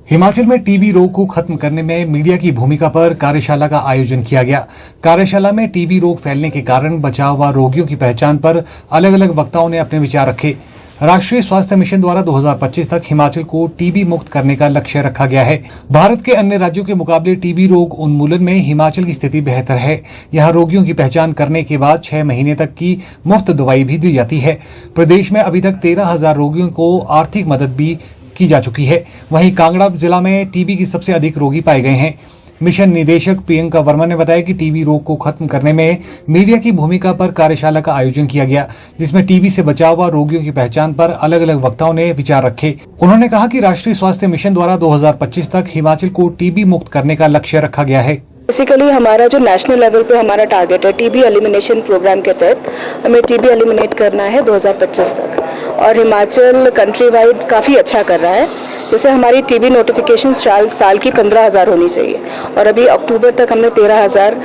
हिमाचल में टीबी रोग को खत्म करने में मीडिया की भूमिका पर कार्यशाला का आयोजन किया गया। कार्यशाला में टीबी रोग फैलने के कारण, बचाव व रोगियों की पहचान पर अलग अलग वक्ताओं ने अपने विचार रखे। राष्ट्रीय स्वास्थ्य मिशन द्वारा 2025 तक हिमाचल को टीबी मुक्त करने का लक्ष्य रखा गया है। भारत के अन्य राज्यों के मुकाबले टीबी रोग उन्मूलन में हिमाचल की स्थिति बेहतर है। यहाँ रोगियों की पहचान करने के बाद 6 महीने तक की मुफ्त दवाई भी दी जाती है। प्रदेश में अभी तक 13,000 रोगियों को आर्थिक मदद भी की जा चुकी है। वहीं कांगड़ा जिला में टीबी की सबसे अधिक रोगी पाए गए हैं। मिशन निदेशक प्रियंका वर्मा ने बताया कि टीबी रोग को खत्म करने में मीडिया की भूमिका पर कार्यशाला का आयोजन किया गया, जिसमें टीबी से बचाव व रोगियों की पहचान पर अलग अलग वक्ताओं ने विचार रखे। उन्होंने कहा कि राष्ट्रीय स्वास्थ्य मिशन द्वारा 2025 तक हिमाचल को टीबी मुक्त करने का लक्ष्य रखा गया है। बेसिकली हमारा जो नेशनल लेवल पे हमारा टारगेट है टीबी एलिमिनेशन प्रोग्राम के तहत हमें टीबी एलिमिनेट करना है 2025 तक, और हिमाचल कंट्री वाइड काफ़ी अच्छा कर रहा है। जैसे हमारी टीबी नोटिफिकेशन साल की 15,000 होनी चाहिए, और अभी अक्टूबर तक हमने 13,000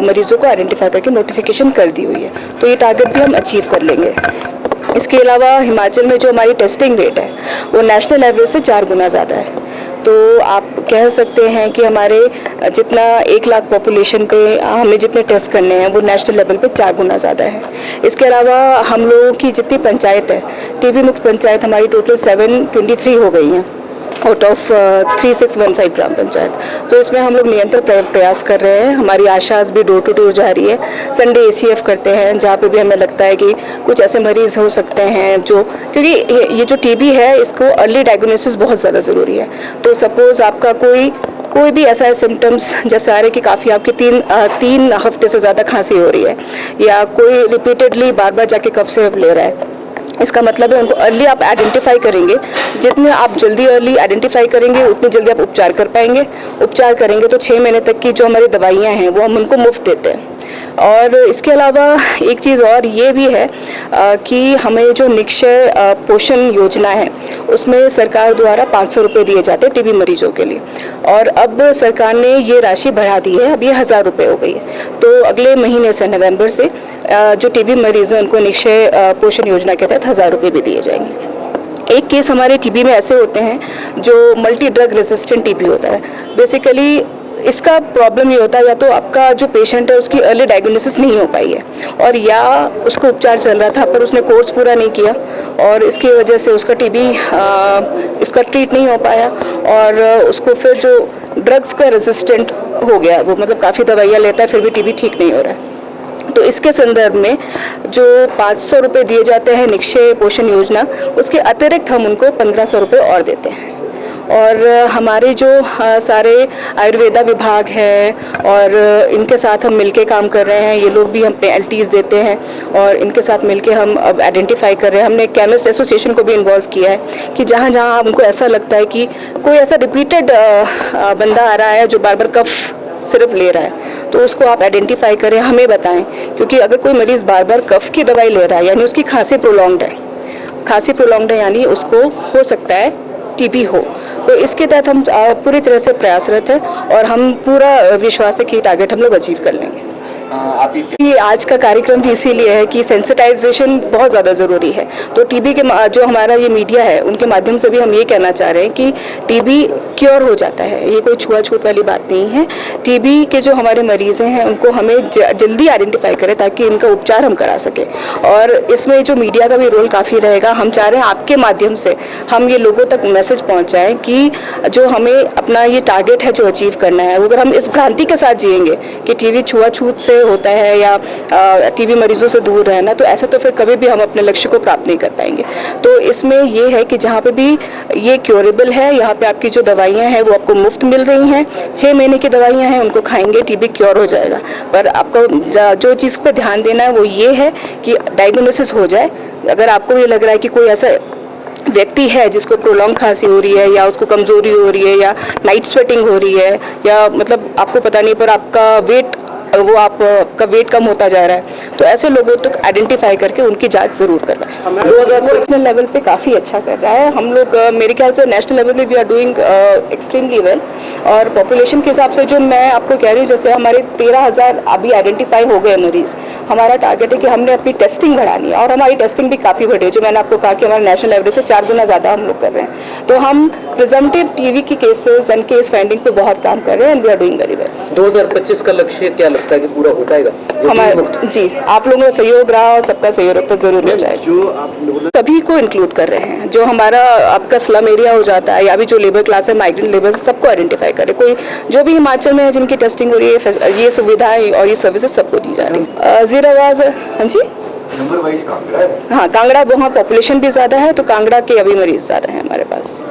मरीजों को आइडेंटिफाई करके नोटिफिकेशन कर दी हुई है, तो ये टारगेट भी हम अचीव कर लेंगे। इसके अलावा हिमाचल में जो हमारी टेस्टिंग रेट है वो नेशनल एवरेज से 4 गुना ज़्यादा है। तो आप कह सकते हैं कि हमारे जितना 1 लाख पॉपुलेशन पे हमें जितने टेस्ट करने हैं वो नेशनल लेवल पे 4 गुना ज़्यादा है। इसके अलावा हम लोगों की जितनी पंचायत है, टीबी मुक्त पंचायत हमारी टोटल 723 हो गई हैं आउट ऑफ 3615 ग्राम पंचायत। तो इसमें हम लोग निरंतर प्रयास कर रहे हैं। हमारी आशाज भी डोर टू डोर जा रही है। संडे ACF करते हैं जहाँ पे भी हमें लगता है कि कुछ ऐसे मरीज़ हो सकते हैं जो, क्योंकि ये जो टीबी है इसको अर्ली डायग्नोसिस बहुत ज़्यादा ज़रूरी है। तो सपोज़ आपका कोई भी ऐसा है सिम्टम्स जैसे आ रहे कि काफ़ी आपकी 3 हफ्ते से ज़्यादा खांसी हो रही है, या कोई रिपीटेडली बार बार जाके कफ सिरप ले रहा है, इसका मतलब है उनको अर्ली आप आइडेंटिफाई करेंगे। जितने आप जल्दी अर्ली आइडेंटिफाई करेंगे उतनी जल्दी आप उपचार कर पाएंगे। उपचार करेंगे तो 6 महीने तक की जो हमारी दवाइयाँ हैं वो हम उनको मुफ्त देते हैं। और इसके अलावा एक चीज़ और ये भी है कि हमें जो निक्षय पोषण योजना है उसमें सरकार द्वारा 500 रुपये दिए जाते हैं टीबी मरीजों के लिए, और अब सरकार ने ये राशि बढ़ा दी है, अब ये 1000 रुपये हो गई है। तो अगले महीने से, नवंबर से, जो टीबी मरीज हैं उनको निक्षय पोषण योजना के तहत 1000 रुपये भी दिए जाएंगे। एक केस हमारे टीबी में ऐसे होते हैं जो मल्टी ड्रग रेजिस्टेंट टीबी होता है। बेसिकली इसका प्रॉब्लम ये होता है या तो आपका जो पेशेंट है उसकी अर्ली डायग्नोसिस नहीं हो पाई है, और या उसको उपचार चल रहा था पर उसने कोर्स पूरा नहीं किया और इसकी वजह से उसका टीबी इसका ट्रीट नहीं हो पाया, और उसको फिर जो ड्रग्स का रेजिस्टेंट हो गया, वो मतलब काफ़ी दवाइयाँ लेता है फिर भी टीबी ठीक नहीं हो रहा है। तो इसके संदर्भ में जो 500 रुपये दिए जाते हैं निक्षय पोषण योजना, उसके अतिरिक्त हम उनको 1500 रुपये और देते हैं। और हमारे जो सारे आयुर्वेदा विभाग है और इनके साथ हम मिलके काम कर रहे हैं, ये लोग भी हम LTs देते हैं और इनके साथ मिलके हम अब आइडेंटिफाई कर रहे हैं। हमने केमिस्ट एसोसिएशन को भी इन्वॉल्व किया है कि जहाँ जहाँ हमको ऐसा लगता है कि कोई ऐसा रिपीटेड बंदा आ रहा है जो बार बार कफ सिर्फ ले रहा है, तो उसको आप आइडेंटिफाई करें, हमें बताएं। क्योंकि अगर कोई मरीज़ बार बार कफ की दवाई ले रहा है यानी उसकी खांसी प्रोलॉन्ग्ड है, यानी उसको हो सकता है टीबी हो। तो इसके तहत हम पूरी तरह से प्रयासरत हैं और हम पूरा विश्वास है कि टारगेट हम लोग अचीव कर लेंगे। ये आज का कार्यक्रम भी इसीलिए है कि सेंसिटाइजेशन बहुत ज़्यादा ज़रूरी है। तो टीबी के जो हमारा ये मीडिया है उनके माध्यम से भी हम ये कहना चाह रहे हैं कि टीबी क्योर हो जाता है, ये कोई छुआछूत वाली बात नहीं है। टीबी के जो हमारे मरीज़ हैं उनको हमें जल्दी आइडेंटिफाई करें ताकि इनका उपचार हम करा सकें, और इसमें जो मीडिया का भी रोल काफ़ी रहेगा। हम चाह रहे हैं आपके माध्यम से हम ये लोगों तक मैसेज पहुँचाएँ कि जो हमें अपना ये टारगेट है जो अचीव करना है, अगर हम इस भ्रांति के साथ जिएंगे कि टीबी छुआछूत से होता है या टीबी मरीजों से दूर रहना, तो ऐसा तो फिर कभी भी हम अपने लक्ष्य को प्राप्त नहीं कर पाएंगे। तो इसमें ये है कि जहाँ पे भी ये क्योरेबल है, यहाँ पे आपकी जो दवाइयाँ हैं वो आपको मुफ्त मिल रही हैं। 6 महीने की दवाइयाँ हैं, उनको खाएंगे टीबी क्योर हो जाएगा। पर आपको जो चीज़ पे ध्यान देना है वो ये है कि डायग्नोसिस हो जाए। अगर आपको ये लग रहा है कि कोई ऐसा व्यक्ति है जिसको प्रोलॉन्ग खांसी हो रही है या उसको कमजोरी हो रही है या नाइट स्वेटिंग हो रही है, या मतलब आपको पता नहीं पर आपका वेट कम होता जा रहा है, तो ऐसे लोगों तक आइडेंटिफाई करके उनकी जांच जरूर करवाएं। 2000 नेशनल लेवल पे काफ़ी अच्छा कर रहा है। हम लोग मेरे ख्याल से नेशनल लेवल पे we are doing extremely well, और पॉपुलेशन के हिसाब से जो मैं आपको कह रही हूँ, जैसे हमारे 13,000 अभी आइडेंटिफाई हो गए मरीज़, हमारा टारगेट है कि हमने अपनी टेस्टिंग बढ़ानी है और हमारी टेस्टिंग भी काफ़ी बढ़ी है, जो मैंने आपको कहा कि हमारे नेशनल एवरेज से 4 गुना ज़्यादा हम लोग कर रहे हैं। तो हम प्रिजम्पटिव टीबी की केसेस एंड केस फाइंडिंग पे बहुत काम कर रहे हैं and we are doing very well. 2025 का लक्ष्य क्या लगता है कि पूरा हो पाएगा? हमारा जी, आप लोगों का सहयोग रहा और सबका सहयोग तो जरूर हो जाएगा। सभी को इंक्लूड कर रहे हैं, जो हमारा आपका स्लम एरिया हो जाता है या भी जो लेबर क्लास है, माइग्रेंट लेबर, सबको आइडेंटिफाई करें। कोई जो भी हिमाचल में है जिनकी टेस्टिंग हो रही है, ये सुविधाएं और ये सर्विसेज सबको दी जा रही है। जीरो आवाज, हाँ जी, नंबर वाइज कांगड़ा है। हाँ कांगड़ा, वहाँ पॉपुलेशन भी ज़्यादा है तो कांगड़ा के अभी मरीज ज़्यादा है हमारे पास।